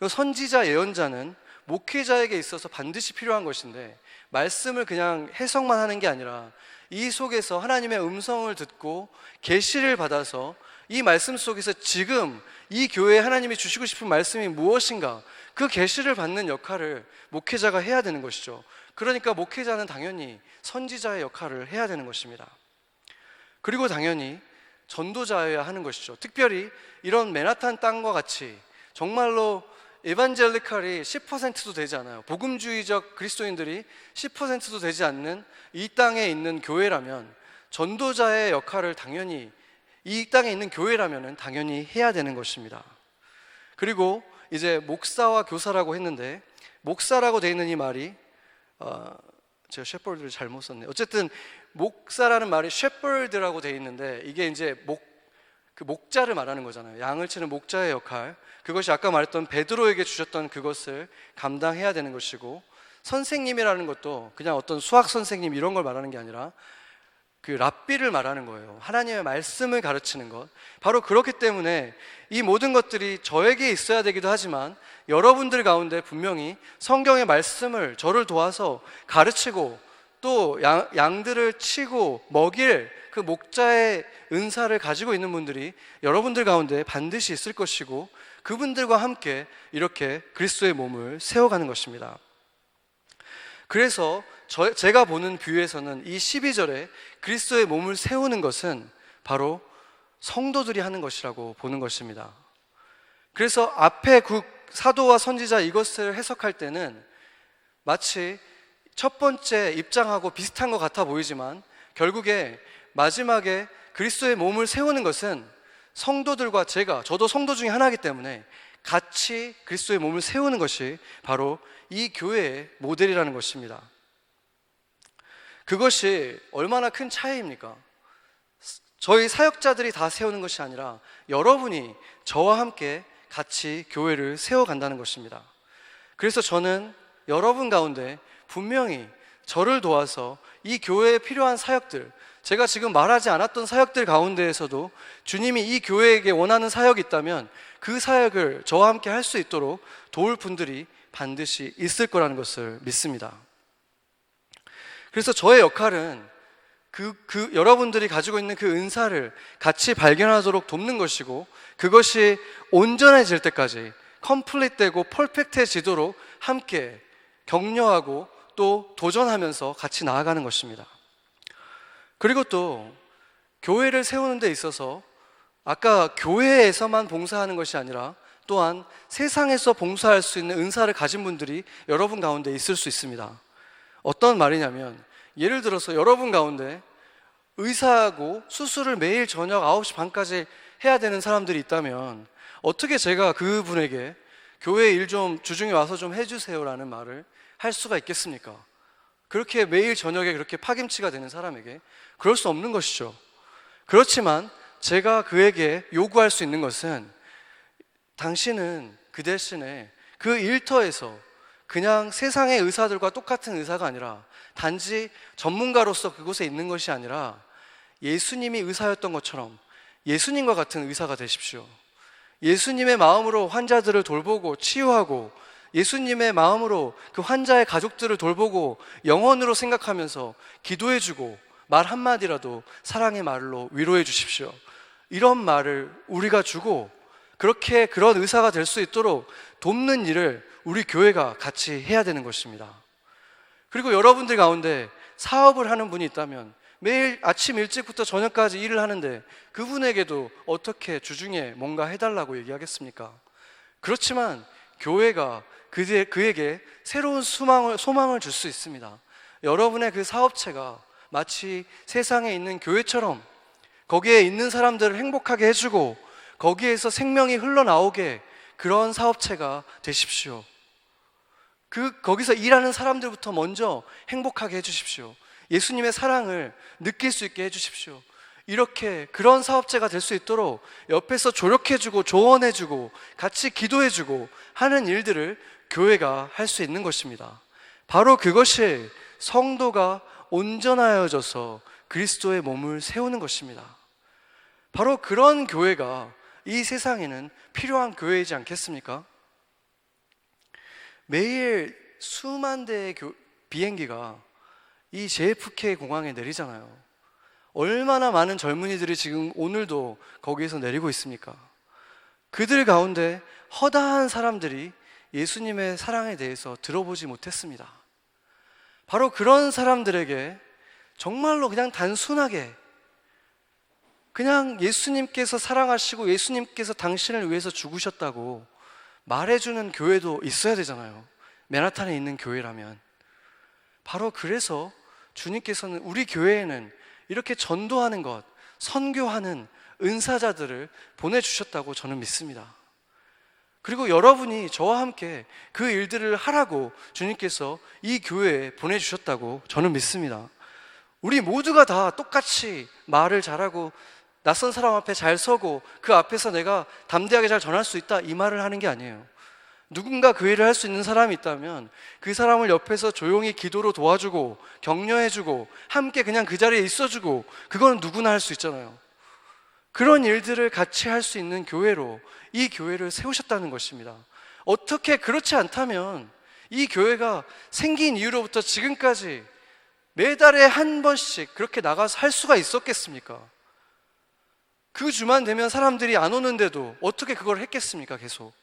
Speaker 1: 선지자, 예언자는 목회자에게 있어서 반드시 필요한 것인데, 말씀을 그냥 해석만 하는 게 아니라 이 속에서 하나님의 음성을 듣고 계시를 받아서 이 말씀 속에서 지금 이 교회에 하나님이 주시고 싶은 말씀이 무엇인가, 그 계시를 받는 역할을 목회자가 해야 되는 것이죠. 그러니까 목회자는 당연히 선지자의 역할을 해야 되는 것입니다. 그리고 당연히 전도자여야 하는 것이죠. 특별히 이런 맨하탄 땅과 같이 정말로 에반젤리칼이 10%도 되지 않아요. 복음주의적 그리스도인들이 10%도 되지 않는 이 땅에 있는 교회라면, 전도자의 역할을 당연히 이 땅에 있는 교회라면 당연히 해야 되는 것입니다. 그리고 이제 목사와 교사라고 했는데, 목사라고 되어 있는 이 말이 제가 셰퍼드를 잘못 썼네요. 어쨌든 목사라는 말이 셰퍼드라고 되어 있는데, 이게 이제 그 목자를 말하는 거잖아요. 양을 치는 목자의 역할, 그것이 아까 말했던 베드로에게 주셨던 그것을 감당해야 되는 것이고, 선생님이라는 것도 그냥 어떤 수학 선생님 이런 걸 말하는 게 아니라 그 랍비를 말하는 거예요. 하나님의 말씀을 가르치는 것. 바로 그렇기 때문에 이 모든 것들이 저에게 있어야 되기도 하지만 여러분들 가운데 분명히 성경의 말씀을 저를 도와서 가르치고 또 양들을 치고 먹일 그 목자의 은사를 가지고 있는 분들이 여러분들 가운데 반드시 있을 것이고 그분들과 함께 이렇게 그리스도의 몸을 세워가는 것입니다. 그래서 제가 보는 뷰에서는 이 12절에 그리스도의 몸을 세우는 것은 바로 성도들이 하는 것이라고 보는 것입니다. 그래서 앞에 사도와 선지자 이것을 해석할 때는 마치 첫 번째 입장하고 비슷한 것 같아 보이지만 결국에 마지막에 그리스도의 몸을 세우는 것은 성도들과 저도 성도 중에 하나이기 때문에 같이 그리스도의 몸을 세우는 것이 바로 이 교회의 모델이라는 것입니다. 그것이 얼마나 큰 차이입니까? 저희 사역자들이 다 세우는 것이 아니라 여러분이 저와 함께 같이 교회를 세워간다는 것입니다. 그래서 저는 여러분 가운데 분명히 저를 도와서 이 교회에 필요한 사역들, 제가 지금 말하지 않았던 사역들 가운데에서도 주님이 이 교회에게 원하는 사역이 있다면 그 사역을 저와 함께 할 수 있도록 도울 분들이 반드시 있을 거라는 것을 믿습니다. 그래서 저의 역할은 여러분들이 가지고 있는 그 은사를 같이 발견하도록 돕는 것이고 그것이 온전해질 때까지 컴플릿되고 퍼펙트해지도록 함께 격려하고 또 도전하면서 같이 나아가는 것입니다. 그리고 또 교회를 세우는 데 있어서 아까 교회에서만 봉사하는 것이 아니라 또한 세상에서 봉사할 수 있는 은사를 가진 분들이 여러분 가운데 있을 수 있습니다. 어떤 말이냐면 예를 들어서 여러분 가운데 의사하고 수술을 매일 저녁 9시 반까지 해야 되는 사람들이 있다면 어떻게 제가 그분에게 교회 일 좀 주중에 와서 좀 해주세요라는 말을 할 수가 있겠습니까? 그렇게 매일 저녁에 그렇게 파김치가 되는 사람에게 그럴 수 없는 것이죠. 그렇지만 제가 그에게 요구할 수 있는 것은 당신은 그 대신에 그 일터에서 그냥 세상의 의사들과 똑같은 의사가 아니라 단지 전문가로서 그곳에 있는 것이 아니라 예수님이 의사였던 것처럼 예수님과 같은 의사가 되십시오. 예수님의 마음으로 환자들을 돌보고 치유하고 예수님의 마음으로 그 환자의 가족들을 돌보고 영혼으로 생각하면서 기도해주고 말 한마디라도 사랑의 말로 위로해 주십시오. 이런 말을 우리가 주고 그렇게 그런 의사가 될 수 있도록 돕는 일을 우리 교회가 같이 해야 되는 것입니다. 그리고 여러분들 가운데 사업을 하는 분이 있다면 매일 아침 일찍부터 저녁까지 일을 하는데 그분에게도 어떻게 주중에 뭔가 해달라고 얘기하겠습니까? 그렇지만 교회가 그에게 새로운 소망을 줄 수 있습니다. 여러분의 그 사업체가 마치 세상에 있는 교회처럼 거기에 있는 사람들을 행복하게 해주고 거기에서 생명이 흘러나오게 그런 사업체가 되십시오. 거기서 일하는 사람들부터 먼저 행복하게 해주십시오. 예수님의 사랑을 느낄 수 있게 해주십시오. 이렇게 그런 사업체가 될 수 있도록 옆에서 조력해주고 조언해주고 같이 기도해주고 하는 일들을 교회가 할 수 있는 것입니다. 바로 그것이 성도가 온전하여져서 그리스도의 몸을 세우는 것입니다. 바로 그런 교회가 이 세상에는 필요한 교회이지 않겠습니까? 매일 수만 대의 비행기가 이 JFK 공항에 내리잖아요. 얼마나 많은 젊은이들이 지금 오늘도 거기에서 내리고 있습니까? 그들 가운데 허다한 사람들이 예수님의 사랑에 대해서 들어보지 못했습니다. 바로 그런 사람들에게 정말로 그냥 단순하게 그냥 예수님께서 사랑하시고 예수님께서 당신을 위해서 죽으셨다고 말해주는 교회도 있어야 되잖아요. 맨하탄에 있는 교회라면. 바로 그래서 주님께서는 우리 교회에는 이렇게 전도하는 것, 선교하는 은사자들을 보내주셨다고 저는 믿습니다. 그리고 여러분이 저와 함께 그 일들을 하라고 주님께서 이 교회에 보내주셨다고 저는 믿습니다. 우리 모두가 다 똑같이 말을 잘하고 낯선 사람 앞에 잘 서고 그 앞에서 내가 담대하게 잘 전할 수 있다 이 말을 하는 게 아니에요. 누군가 그 일을 할 수 있는 사람이 있다면 그 사람을 옆에서 조용히 기도로 도와주고 격려해주고 함께 그냥 그 자리에 있어주고, 그거는 누구나 할 수 있잖아요. 그런 일들을 같이 할 수 있는 교회로 이 교회를 세우셨다는 것입니다. 어떻게 그렇지 않다면 이 교회가 생긴 이후로부터 지금까지 매달에 한 번씩 그렇게 나가서 할 수가 있었겠습니까? 그 주만 되면 사람들이 안 오는데도 어떻게 그걸 했겠습니까? 계속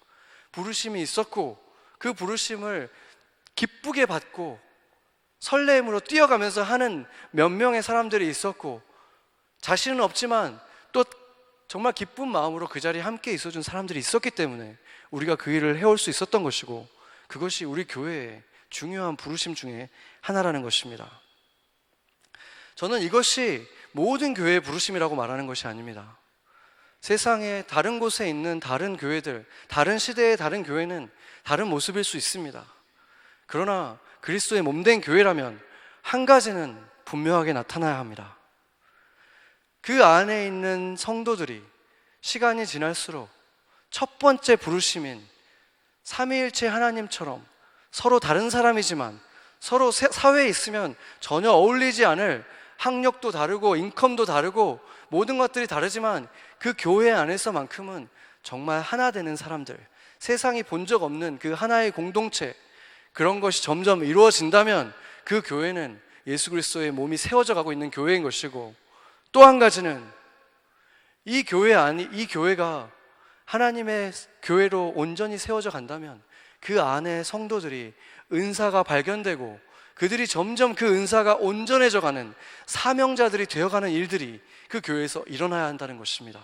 Speaker 1: 부르심이 있었고, 그 부르심을 기쁘게 받고 설레임으로 뛰어가면서 하는 몇 명의 사람들이 있었고, 자신은 없지만 또 정말 기쁜 마음으로 그 자리에 함께 있어준 사람들이 있었기 때문에 우리가 그 일을 해올 수 있었던 것이고, 그것이 우리 교회의 중요한 부르심 중에 하나라는 것입니다. 저는 이것이 모든 교회의 부르심이라고 말하는 것이 아닙니다. 세상의 다른 곳에 있는 다른 교회들, 다른 시대의 다른 교회는 다른 모습일 수 있습니다. 그러나 그리스도의 몸된 교회라면 한 가지는 분명하게 나타나야 합니다. 그 안에 있는 성도들이 시간이 지날수록 첫 번째 부르심인 삼위일체 하나님처럼 서로 다른 사람이지만 서로 사회에 있으면 전혀 어울리지 않을, 학력도 다르고 인컴도 다르고 모든 것들이 다르지만 그 교회 안에서만큼은 정말 하나 되는 사람들, 세상이 본 적 없는 그 하나의 공동체, 그런 것이 점점 이루어진다면 그 교회는 예수 그리스도의 몸이 세워져 가고 있는 교회인 것이고, 또 한 가지는 이 교회가 하나님의 교회로 온전히 세워져 간다면 그 안에 성도들이 은사가 발견되고 그들이 점점 그 은사가 온전해져 가는 사명자들이 되어가는 일들이 그 교회에서 일어나야 한다는 것입니다.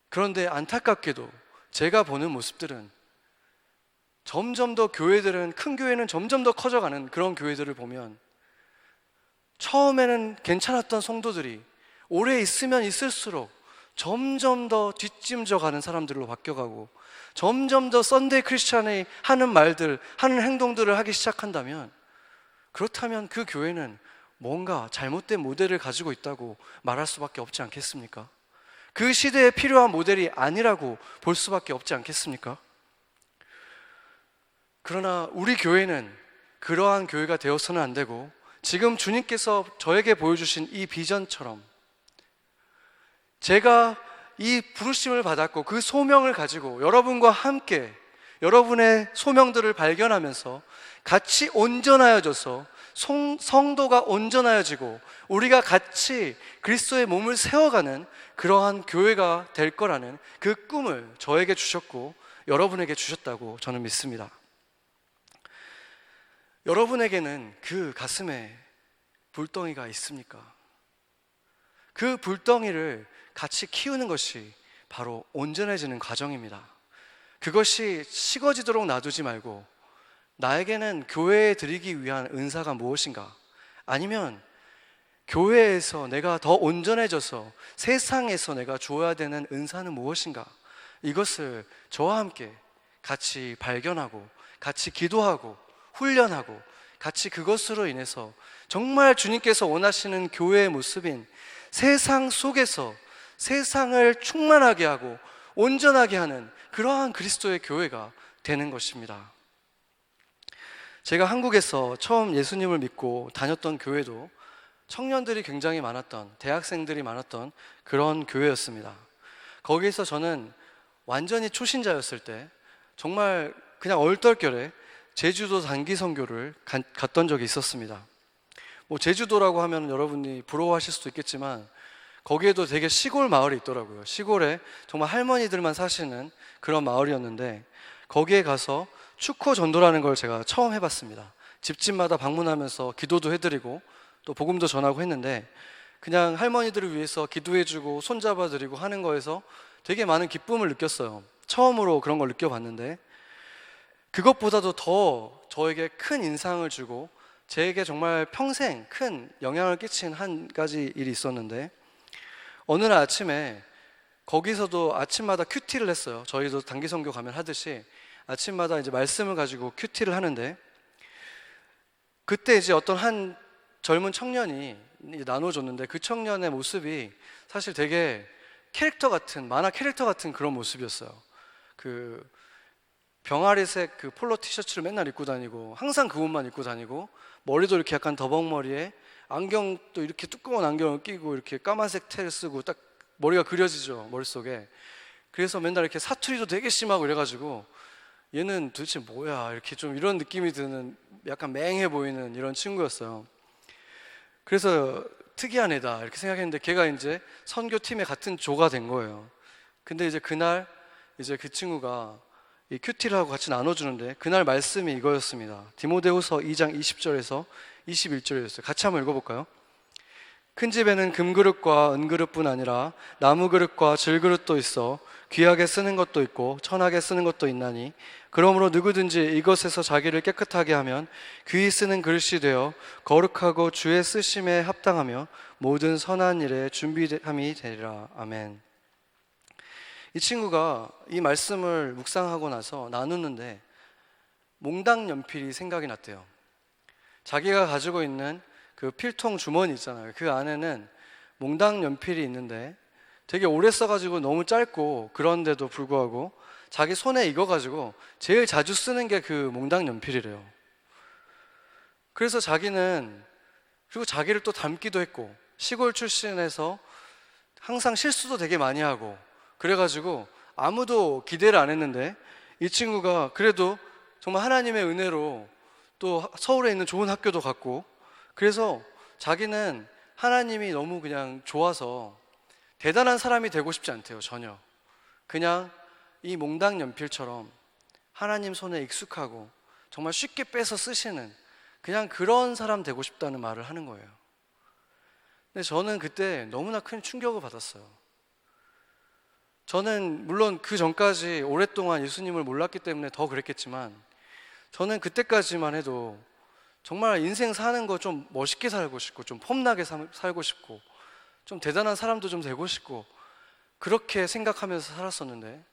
Speaker 1: 그런데 안타깝게도 제가 보는 모습들은 점점 더 큰 교회는 점점 더 커져가는 그런 교회들을 보면, 처음에는 괜찮았던 성도들이 오래 있으면 있을수록 점점 더 뒷짐져 가는 사람들로 바뀌어가고, 점점 더 썬데이 크리스찬이 하는 말들, 하는 행동들을 하기 시작한다면, 그렇다면 그 교회는 뭔가 잘못된 모델을 가지고 있다고 말할 수밖에 없지 않겠습니까? 그 시대에 필요한 모델이 아니라고 볼 수밖에 없지 않겠습니까? 그러나 우리 교회는 그러한 교회가 되어서는 안 되고, 지금 주님께서 저에게 보여주신 이 비전처럼 제가 이 부르심을 받았고 그 소명을 가지고 여러분과 함께 여러분의 소명들을 발견하면서 같이 온전하여져서 성도가 온전하여지고 우리가 같이 그리스도의 몸을 세워가는 그러한 교회가 될 거라는 그 꿈을 저에게 주셨고 여러분에게 주셨다고 저는 믿습니다. 여러분에게는 그 가슴에 불덩이가 있습니까? 그 불덩이를 같이 키우는 것이 바로 온전해지는 과정입니다. 그것이 식어지도록 놔두지 말고, 나에게는 교회에 드리기 위한 은사가 무엇인가? 아니면 교회에서 내가 더 온전해져서 세상에서 내가 주어야 되는 은사는 무엇인가? 이것을 저와 함께 같이 발견하고 같이 기도하고 훈련하고 같이 그것으로 인해서 정말 주님께서 원하시는 교회의 모습인 세상 속에서 세상을 충만하게 하고 온전하게 하는 그러한 그리스도의 교회가 되는 것입니다. 제가 한국에서 처음 예수님을 믿고 다녔던 교회도 청년들이 굉장히 많았던, 대학생들이 많았던 그런 교회였습니다. 거기에서 저는 완전히 초신자였을 때 정말 그냥 얼떨결에 제주도 단기 선교를 갔던 적이 있었습니다. 제주도라고 하면 여러분이 부러워하실 수도 있겠지만 거기에도 되게 시골 마을이 있더라고요. 시골에 정말 할머니들만 사시는 그런 마을이었는데, 거기에 가서 축호 전도라는 걸 제가 처음 해봤습니다. 집집마다 방문하면서 기도도 해드리고 또 복음도 전하고 했는데, 그냥 할머니들을 위해서 기도해주고 손잡아드리고 하는 거에서 되게 많은 기쁨을 느꼈어요. 처음으로 그런 걸 느껴봤는데, 그것보다도 더 저에게 큰 인상을 주고 제게 정말 평생 큰 영향을 끼친 한 가지 일이 있었는데, 어느 날 아침에 거기서도 아침마다 큐티를 했어요. 저희도 단기 선교 가면 하듯이 아침마다 이제 말씀을 가지고 큐티를 하는데, 그때 이제 어떤 한 젊은 청년이 나눠줬는데, 그 청년의 모습이 사실 되게 만화 캐릭터 같은 그런 모습이었어요. 병아리색 그 폴로 티셔츠를 맨날 입고 다니고 항상 그 옷만 입고 다니고 머리도 이렇게 약간 더벅머리에 안경도 이렇게 두꺼운 안경을 끼고 이렇게 까만색 테를 쓰고 딱 머리가 그려지죠, 머릿속에. 그래서 맨날 이렇게 사투리도 되게 심하고 이래가지고 얘는 도대체 뭐야, 이렇게 좀 이런 느낌이 드는 약간 맹해 보이는 이런 친구였어요. 그래서 특이한 애다 이렇게 생각했는데 걔가 이제 선교팀에 같은 조가 된 거예요. 근데 이제 그날 이제 그 친구가 이 큐티를 하고 같이 나눠주는데 그날 말씀이 이거였습니다. 디모데후서 2장 20절에서 21절이었어요. 같이 한번 읽어볼까요? 큰 집에는 금그릇과 은그릇뿐 아니라 나무그릇과 질그릇도 있어 귀하게 쓰는 것도 있고 천하게 쓰는 것도 있나니 그러므로 누구든지 이것에서 자기를 깨끗하게 하면 귀히 쓰는 그릇이 되어 거룩하고 주의 쓰심에 합당하며 모든 선한 일에 준비함이 되리라. 아멘. 이 친구가 이 말씀을 묵상하고 나서 나누는데 몽당 연필이 생각이 났대요. 자기가 가지고 있는 그 필통 주머니 있잖아요. 그 안에는 몽당 연필이 있는데 되게 오래 써가지고 너무 짧고 그런데도 불구하고 자기 손에 익어가지고 제일 자주 쓰는 게 그 몽당 연필이래요. 그래서 자기는 그리고 자기를 또 닮기도 했고 시골 출신에서 항상 실수도 되게 많이 하고 그래가지고 아무도 기대를 안 했는데 이 친구가 그래도 정말 하나님의 은혜로 또 서울에 있는 좋은 학교도 갔고 그래서 자기는 하나님이 너무 그냥 좋아서 대단한 사람이 되고 싶지 않대요. 전혀. 그냥 이 몽당 연필처럼 하나님 손에 익숙하고 정말 쉽게 빼서 쓰시는 그냥 그런 사람 되고 싶다는 말을 하는 거예요. 근데 저는 그때 너무나 큰 충격을 받았어요. 저는 물론 그 전까지 오랫동안 예수님을 몰랐기 때문에 더 그랬겠지만 저는 그때까지만 해도 정말 인생 사는 거 좀 멋있게 살고 싶고 좀 폼나게 살고 싶고 좀 대단한 사람도 좀 되고 싶고 그렇게 생각하면서 살았었는데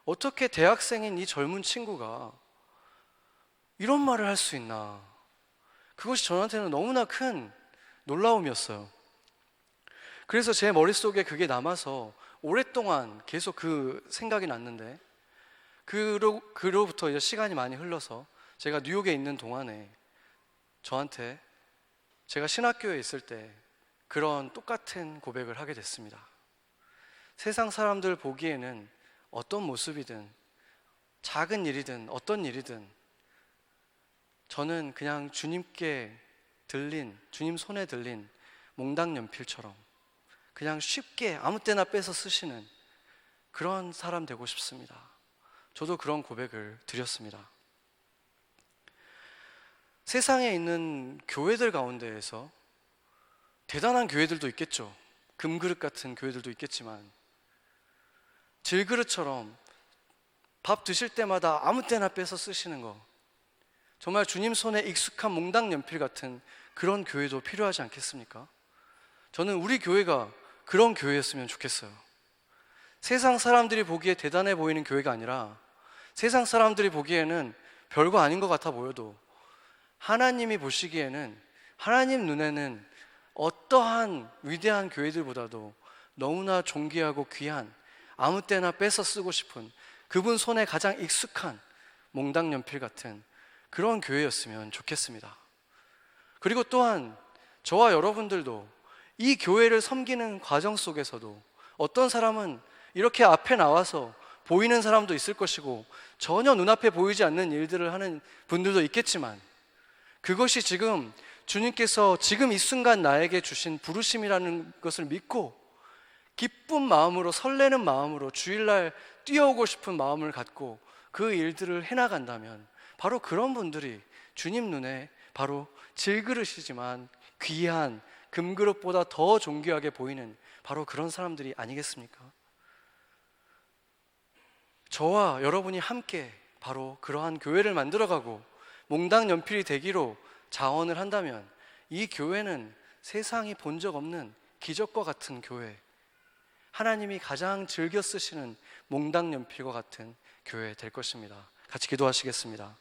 Speaker 1: 어떻게 대학생인 이 젊은 친구가 이런 말을 할 수 있나. 그것이 저한테는 너무나 큰 놀라움이었어요. 그래서 제 머릿속에 그게 남아서 오랫동안 계속 그 생각이 났는데 그로부터 이제 시간이 많이 흘러서 제가 뉴욕에 있는 동안에 저한테 제가 신학교에 있을 때 그런 똑같은 고백을 하게 됐습니다. 세상 사람들 보기에는 어떤 모습이든 작은 일이든 어떤 일이든 저는 그냥 주님께 들린, 주님 손에 들린 몽당 연필처럼 그냥 쉽게 아무 때나 빼서 쓰시는 그런 사람 되고 싶습니다. 저도 그런 고백을 드렸습니다. 세상에 있는 교회들 가운데에서 대단한 교회들도 있겠죠. 금그릇 같은 교회들도 있겠지만 질그릇처럼 밥 드실 때마다 아무 때나 빼서 쓰시는 거 정말 주님 손에 익숙한 몽당 연필 같은 그런 교회도 필요하지 않겠습니까? 저는 우리 교회가 그런 교회였으면 좋겠어요. 세상 사람들이 보기에 대단해 보이는 교회가 아니라 세상 사람들이 보기에는 별거 아닌 것 같아 보여도 하나님이 보시기에는 하나님 눈에는 어떠한 위대한 교회들보다도 너무나 존귀하고 귀한 아무 때나 뺏어 쓰고 싶은 그분 손에 가장 익숙한 몽당 연필 같은 그런 교회였으면 좋겠습니다. 그리고 또한 저와 여러분들도 이 교회를 섬기는 과정 속에서도 어떤 사람은 이렇게 앞에 나와서 보이는 사람도 있을 것이고 전혀 눈앞에 보이지 않는 일들을 하는 분들도 있겠지만 그것이 지금 주님께서 지금 이 순간 나에게 주신 부르심이라는 것을 믿고 기쁜 마음으로 설레는 마음으로 주일날 뛰어오고 싶은 마음을 갖고 그 일들을 해나간다면 바로 그런 분들이 주님 눈에 바로 질그릇이지만 귀한 금그릇보다 더 존귀하게 보이는 바로 그런 사람들이 아니겠습니까? 저와 여러분이 함께 바로 그러한 교회를 만들어가고 몽당 연필이 되기로 자원을 한다면 이 교회는 세상이 본 적 없는 기적과 같은 교회, 하나님이 가장 즐겨 쓰시는 몽당 연필과 같은 교회 될 것입니다. 같이 기도하시겠습니다.